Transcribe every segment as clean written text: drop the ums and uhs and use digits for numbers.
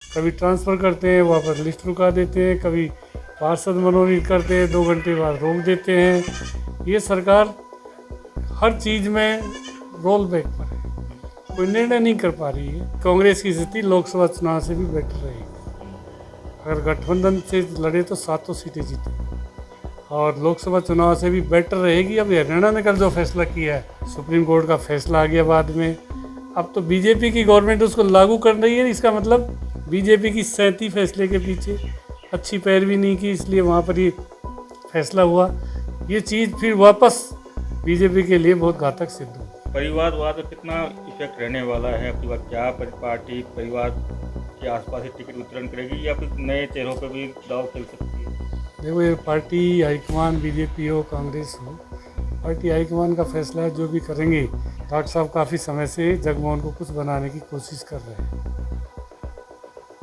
कभी ट्रांसफ़र करते हैं वापस लिस्ट रुका देते हैं, कभी पार्षद मनोनीत करते हैं 2 घंटे बाद रोक देते हैं। ये सरकार हर चीज़ में रोल बैक पर है, कोई निर्णय नहीं कर पा रही है। कांग्रेस की स्थिति लोकसभा चुनाव से भी बेटर रहेगी। अगर गठबंधन से लड़े तो 7 सीटें जीतेंगे और लोकसभा चुनाव से भी बेटर रहेगी। अब हरियाणा ने कल जो फैसला किया है, सुप्रीम कोर्ट का फैसला आ गया बाद में, अब तो बीजेपी की गवर्नमेंट उसको लागू कर रही है। इसका मतलब बीजेपी की 37 फैसले के पीछे अच्छी पैरवी नहीं की, इसलिए वहाँ पर ये फैसला हुआ। ये चीज़ फिर वापस बीजेपी के लिए बहुत घातक सिद्ध हुई। परिवारवाद पर कितना इफेक्ट रहने वाला है आपकी बात? क्या पार्टी परिवार के आसपास ही टिकट वितरण करेगी या फिर नए चेहरों पर भी दाव खेल सकती है? देखो, ये पार्टी हाईकमान बीजेपी हो कांग्रेस हो, पार्टी हाईकमान का फैसला है, जो भी करेंगे। डॉक्टर साहब काफ़ी समय से जगमोहन को कुछ बनाने की कोशिश कर रहे हैं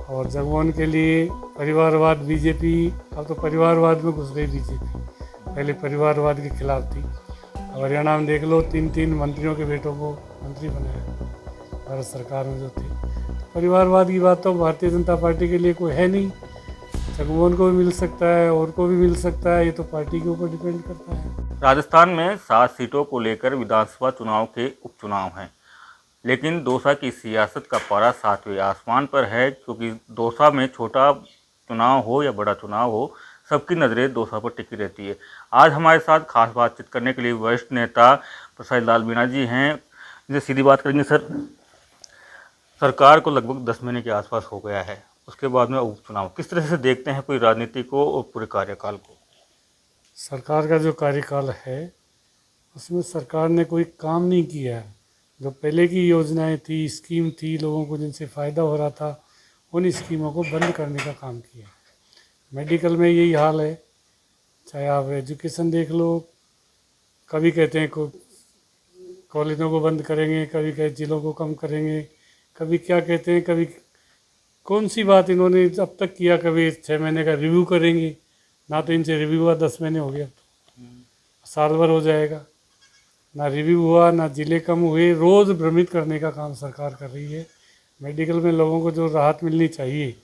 और जगमोहन के लिए परिवारवाद बीजेपी, अब तो परिवारवाद में घुस गई बीजेपी। पहले परिवारवाद के खिलाफ थी। अब हरियाणा में देख लो, 3 मंत्रियों के बेटों को मंत्री बनाया भारत सरकार में जो थे। तो परिवारवाद की बात तो भारतीय जनता पार्टी के लिए कोई है नहीं। जगमोहन को भी मिल सकता है और को भी मिल सकता है, ये तो पार्टी के ऊपर डिपेंड करता है। राजस्थान में 7 सीटों को लेकर विधानसभा चुनाव के उपचुनाव हैं, लेकिन दौसा की सियासत का पारा 7वें आसमान पर है, क्योंकि दौसा में छोटा चुनाव हो या बड़ा चुनाव हो, सबकी नज़रें दौसा पर टिकी रहती है। आज हमारे साथ खास बातचीत करने के लिए वरिष्ठ नेता प्रसाद लाल मीणा जी हैं, जिनसे सीधी बात करेंगे। सर, सरकार को लगभग 10 महीने के आसपास हो गया है, उसके बाद में उपचुनाव, किस तरह से देखते हैं पूरी राजनीति को और पूरे कार्यकाल को? सरकार का जो कार्यकाल है उसमें सरकार ने कोई काम नहीं किया है। जो पहले की योजनाएं थी, स्कीम थी, लोगों को जिनसे फ़ायदा हो रहा था, उन स्कीमों को बंद करने का काम किया है। मेडिकल में यही हाल है, चाहे आप एजुकेशन देख लो, कभी कहते हैं को कॉलेजों को बंद करेंगे, कभी कहते जिलों को कम करेंगे, कभी क्या कहते हैं, कभी कौन सी बात इन्होंने अब तक किया, कभी 6 महीने का रिव्यू करेंगे, ना तो इनसे रिव्यू हुआ, 10 महीने हो गया, साल भर हो जाएगा, ना रिव्यू हुआ, ना जिले कम हुए। रोज़ भ्रमित करने का काम सरकार कर रही है। मेडिकल में लोगों को जो राहत मिलनी चाहिए,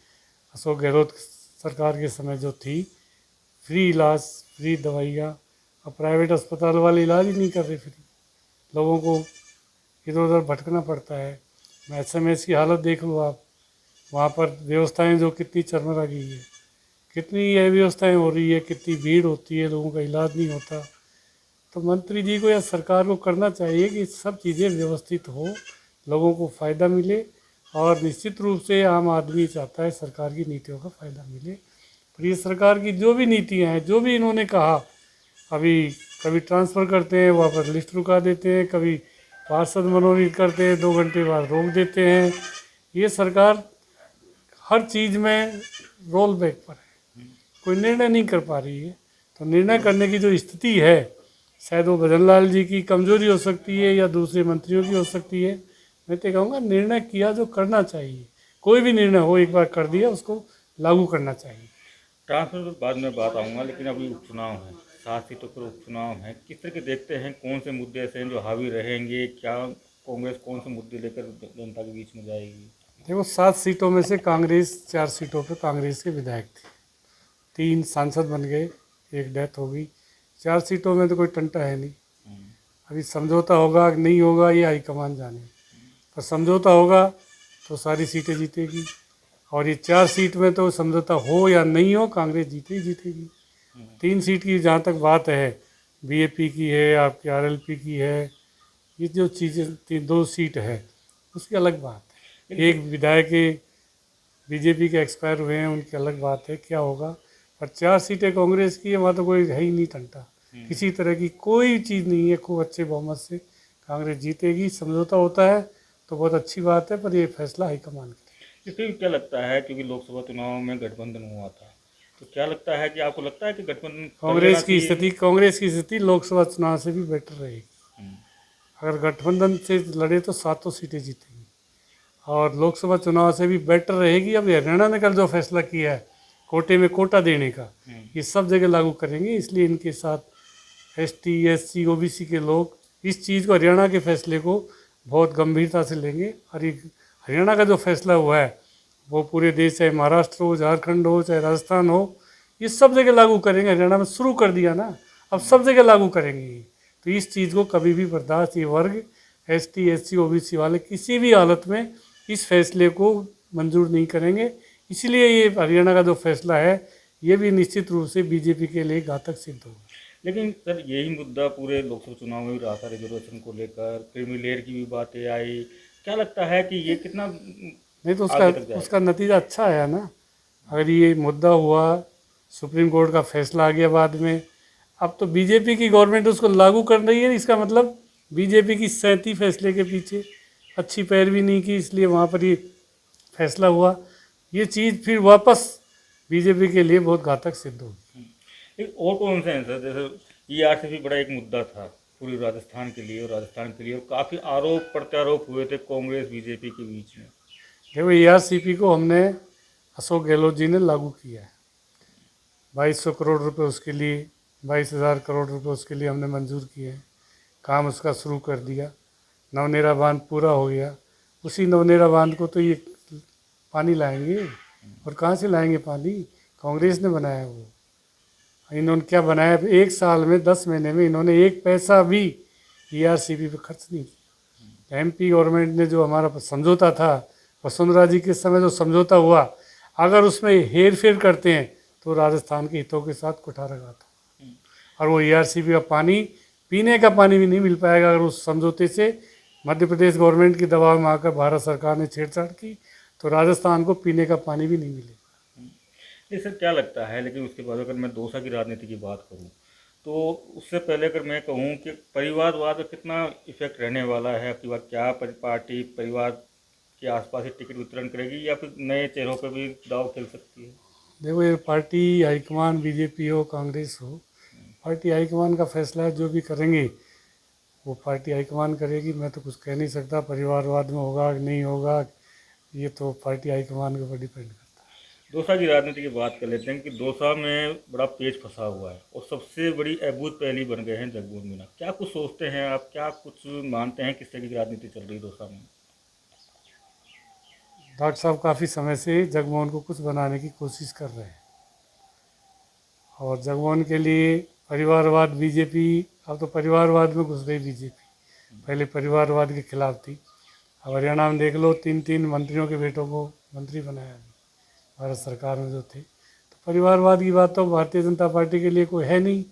अशोक गहलोत सरकार के समय जो थी, फ्री इलाज, फ्री दवाइयाँ, अब प्राइवेट अस्पताल वाले इलाज ही नहीं कर रहे फ्री, लोगों को इधर उधर भटकना पड़ता है। SMS की हालत देख लो आप, वहाँ पर व्यवस्थाएं जो कितनी चरमरा गई है, कितनी अव्यवस्थाएं हो रही है, कितनी भीड़ होती है, लोगों का इलाज नहीं होता। तो मंत्री जी को या सरकार को करना चाहिए कि सब चीज़ें व्यवस्थित हो, लोगों को फ़ायदा मिले, और निश्चित रूप से आम आदमी चाहता है सरकार की नीतियों का फ़ायदा मिले। पर ये सरकार की जो भी नीतियाँ हैं, जो भी इन्होंने कहा, अभी कभी ट्रांसफ़र करते हैं वापस लिस्ट रुका देते हैं, कभी पार्षद मनोनीत करते हैं 2 घंटे बाद रोक देते हैं। ये सरकार हर चीज़ में रोल बैक पर है, कोई निर्णय नहीं कर पा रही है। तो निर्णय करने की जो स्थिति है, शायद वो भजन लाल जी की कमजोरी हो सकती है या दूसरे मंत्रियों की हो सकती है। मैं तो कहूँगा निर्णय किया जो करना चाहिए, कोई भी निर्णय हो, एक बार कर दिया उसको लागू करना चाहिए। ट्रांसफर पर बाद में बात आऊँगा, लेकिन अभी उपचुनाव है, 7 सीटों पर उपचुनाव है, किस तरह के देखते हैं, कौन से मुद्दे ऐसे हैं जो हावी रहेंगे? क्या कांग्रेस कौन से मुद्दे लेकर जनता के बीच में जाएगी? देखो, 7 सीटों में से कांग्रेस 4 सीटों पर कांग्रेस के विधायक थे, 3 सांसद बन गए, एक डेथ हो गई। 4 सीटों में तो कोई टंटा है नहीं। अभी समझौता होगा कि नहीं होगा, ये हाईकमान जाने, पर समझौता होगा तो सारी सीटें जीतेगी। और ये 4 सीट में तो समझौता हो या नहीं हो, कांग्रेस जीते ही जीतेगी। 3 सीट की जहाँ तक बात है, BAP की है, आपकी RLP की है, ये जो चीज़ें 2 सीट है उसकी अलग बात है। एक विधायक के BJP के एक्सपायर हुए हैं, उनकी अलग बात है, क्या होगा। पर 4 सीटें कांग्रेस की है, वहाँ तो कोई है ही नहीं टंटा, किसी तरह की कोई चीज़ नहीं है। खूब अच्छे बहुमत से कांग्रेस जीतेगी। समझौता होता है तो बहुत अच्छी बात है, पर ये फैसला हाईकमान करेगी। इसलिए क्या लगता है, क्योंकि लोकसभा चुनाव में गठबंधन हुआ था, तो क्या लगता है कि आपको लगता है कि गठबंधन कर लेना चाहिए? कांग्रेस की स्थिति लोकसभा चुनाव से भी बेटर रहेगी। अगर गठबंधन से लड़े तो 7 सीटें जीतेंगी और लोकसभा चुनाव से भी बेटर रहेगी। अब हरियाणा ने कल जो फैसला किया है कोटे में कोटा देने का, ये सब जगह लागू करेंगे। इसलिए इनके साथ ST SC OBC के लोग इस चीज़ को, हरियाणा के फैसले को बहुत गंभीरता से लेंगे। और ये हरियाणा का जो फैसला हुआ है वो पूरे देश, चाहे महाराष्ट्र हो, झारखंड हो, चाहे राजस्थान हो, ये सब जगह लागू करेंगे। हरियाणा में शुरू कर दिया ना, अब सब जगह लागू करेंगे ये। तो इस चीज़ को कभी भी बर्दाश्त, ये वर्ग ST SC OBC वाले किसी भी हालत में इस फैसले को मंजूर नहीं करेंगे। इसलिए ये हरियाणा का जो फैसला है ये भी निश्चित रूप से बीजेपी के लिए घातक सिद्ध होगा। लेकिन सर यही मुद्दा पूरे लोकसभा चुनाव में भी रहा था, रिजर्वेशन को लेकर, क्रीमी लेयर की भी बातें आई। क्या लगता है कि ये कितना नहीं तो उसका आगे तक जाएगा? उसका नतीजा अच्छा आया ना। अगर ये मुद्दा हुआ, सुप्रीम कोर्ट का फैसला आ गया बाद में, अब तो बीजेपी की गवर्नमेंट उसको लागू कर रही है। इसका मतलब बीजेपी की 37 फैसले के पीछे अच्छी पैरवी नहीं की, इसलिए वहाँ पर ये फैसला हुआ। ये चीज़ फिर वापस बीजेपी के लिए बहुत घातक सिद्ध होगी। एक और कौन से हैं सर, जैसे ERCP बड़ा एक मुद्दा था पूरी राजस्थान के लिए, और काफ़ी आरोप प्रत्यारोप हुए थे कांग्रेस बीजेपी के बीच में। देखो ERCP को हमने अशोक गहलोत जी ने लागू किया है। 2200 करोड़ रुपए उसके लिए, 22,000 करोड़ रुपए उसके लिए हमने मंजूर किए हैं। काम उसका शुरू कर दिया। नवनेरा बांध पूरा हो गया। उसी नवनेरा बांध को तो ये पानी लाएंगे, और कहाँ से लाएंगे पानी? कांग्रेस ने बनाया वो। इन्होंने क्या बनाया? 1 साल में 10 महीने में इन्होंने 1 पैसा भी ERCP पे खर्च नहीं किया। MP गवर्नमेंट ने जो हमारा समझौता था, वसुंधरा जी के समय जो समझौता हुआ, अगर उसमें हेर फेर करते हैं तो राजस्थान के हितों के साथ कुठाराघात है। और वो ERCP का पानी, पीने का पानी भी नहीं मिल पाएगा अगर उस समझौते से मध्य प्रदेश गवर्नमेंट की दबाव में आकर भारत सरकार ने छेड़छाड़ की, तो राजस्थान को पीने का पानी भी नहीं मिलेगा। ये सर क्या लगता है, लेकिन उसके बाद अगर मैं दौसा की राजनीति की बात करूं, तो उससे पहले अगर मैं कहूं कि परिवारवाद का कितना इफेक्ट रहने वाला है, आपकी बात क्या पार्टी परिवार के आसपास ही टिकट वितरण करेगी, या फिर नए चेहरों पर भी दाव खेल सकती है? देखो ये पार्टी हाईकमान बीजेपी हो कांग्रेस हो, पार्टी हाईकमान का फैसला है। जो भी करेंगे वो पार्टी हाईकमान करेगी। मैं तो कुछ कह नहीं सकता परिवारवाद में होगा कि नहीं होगा, ये तो पार्टी हाईकमान के ऊपर डिपेंड करता है। दौसा की राजनीति की बात कर लेते हैं कि दौसा में बड़ा पेच फंसा हुआ है और सबसे बड़ी अबूझ पहली बन गए हैं जगमोहन मीणा। क्या कुछ सोचते हैं आप, क्या कुछ मानते हैं किस तरह की राजनीति चल रही है दौसा में? डॉक्टर साहब काफ़ी समय से जगमोहन को कुछ बनाने की कोशिश कर रहे हैं, और जगमोहन के लिए परिवारवाद बीजेपी, अब तो परिवारवाद में घुस गई बीजेपी। पहले परिवारवाद के खिलाफ थी। अब हरियाणा में देख लो, 3 मंत्रियों के बेटों को मंत्री बनाया भारत सरकार में जो थे। तो परिवारवाद की बात तो भारतीय जनता पार्टी के लिए कोई है नहीं।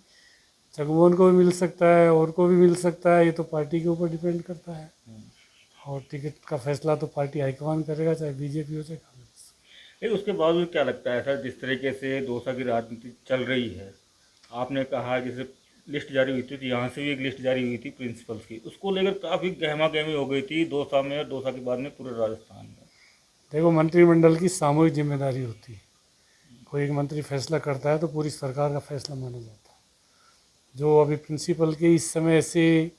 जगमोहन को भी मिल सकता है और को भी मिल सकता है, ये तो पार्टी के ऊपर डिपेंड करता है। और टिकट का फैसला तो पार्टी हाईकमान करेगा, चाहे बीजेपी हो चाहे कांग्रेस। लेकिन उसके बावजूद क्या लगता है सर, जिस तरीके से दौसा की राजनीति चल रही है, आपने कहा जैसे लिस्ट जारी हुई थी, तो यहाँ से भी एक लिस्ट जारी हुई थी प्रिंसिपल्स की, उसको लेकर काफ़ी गहमा गहमी हो गई थी दौसा में, और दौसा के बाद में पूरे राजस्थान में। देखो मंत्रिमंडल की सामूहिक जिम्मेदारी होती है। कोई एक मंत्री फैसला करता है तो पूरी सरकार का फैसला माना जाता है। जो अभी प्रिंसिपल के इस समय ऐसे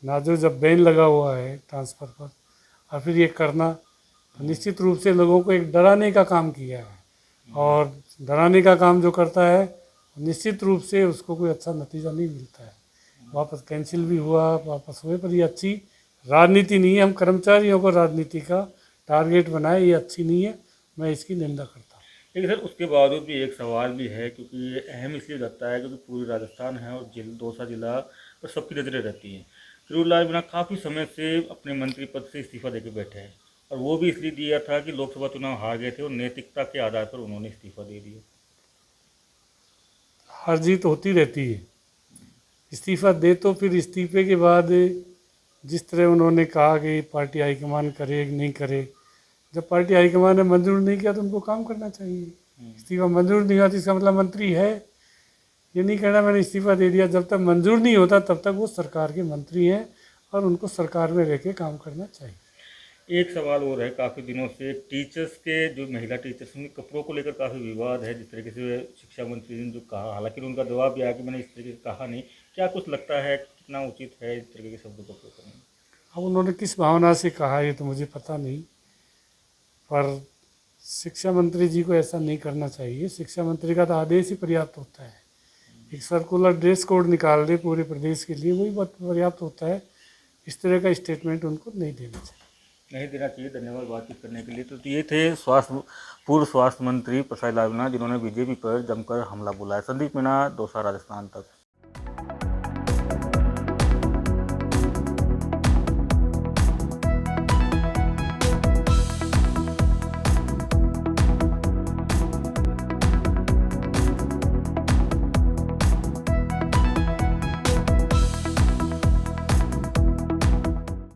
नाजो जब बैन लगा हुआ है ट्रांसफ़र पर, और फिर ये करना, तो निश्चित रूप से लोगों को एक डराने का काम किया है। और डराने का काम जो करता है निश्चित रूप से उसको कोई अच्छा नतीजा नहीं मिलता है। वापस कैंसिल भी हुआ, वापस हुए, पर ये अच्छी राजनीति नहीं है। हम कर्मचारियों को राजनीति का टारगेट बनाए, ये अच्छी नहीं है। मैं इसकी निंदा करता हूँ। लेकिन सर उसके बावजूद भी एक सवाल भी है, क्योंकि ये अहम इसलिए लगता है क्योंकि पूरी राजस्थान है और दौसा जिला पर सबकी नज़रें रहती हैं। फिरोजलाल मीणा काफ़ी समय से अपने मंत्री पद से इस्तीफा देकर बैठे हैं, और वो भी इसलिए दिया था कि लोकसभा चुनाव हार गए थे और नैतिकता के आधार पर उन्होंने इस्तीफा दे दिया। हार जीत होती रहती है। इस्तीफा दे तो फिर इस्तीफे के बाद जिस तरह उन्होंने कहा कि पार्टी हाईकमान करे कि नहीं करे, जब पार्टी हाईकमान ने मंजूर नहीं किया तो उनको काम करना चाहिए। इस्तीफा मंजूर नहीं हुआ तो इसका मतलब मंत्री है। ये नहीं कहना मैंने इस्तीफा दे दिया। जब तक मंजूर नहीं होता तब तक वो सरकार के मंत्री हैं और उनको सरकार में रह के काम करना चाहिए। एक सवाल और है, काफ़ी दिनों से टीचर्स के, जो महिला टीचर्स, उनके कपड़ों को लेकर काफ़ी विवाद है। जिस तरीके से शिक्षा मंत्री ने जो कहा, हालांकि उनका जवाब भी आया कि मैंने इस तरीके से कहा नहीं। क्या कुछ लगता है कितना उचित है इस तरीके के शब्दों का प्रयोग करना? अब उन्होंने किस भावना से कहा ये तो मुझे पता नहीं, पर शिक्षा मंत्री जी को ऐसा नहीं करना चाहिए। शिक्षा मंत्री का तो आदेश ही पर्याप्त होता है। एक सर्कुलर ड्रेस कोड निकाल दे पूरे प्रदेश के लिए, वही बहुत पर्याप्त होता है। इस तरह का स्टेटमेंट उनको नहीं देना चाहिए। नहीं देना चाहिए। धन्यवाद बातचीत करने के लिए। तो ये थे पूर्व स्वास्थ्य मंत्री प्रसाद लालना, जिन्होंने बीजेपी पर जमकर हमला बोला है। संदीप मीणा, दौसा, राजस्थान तक।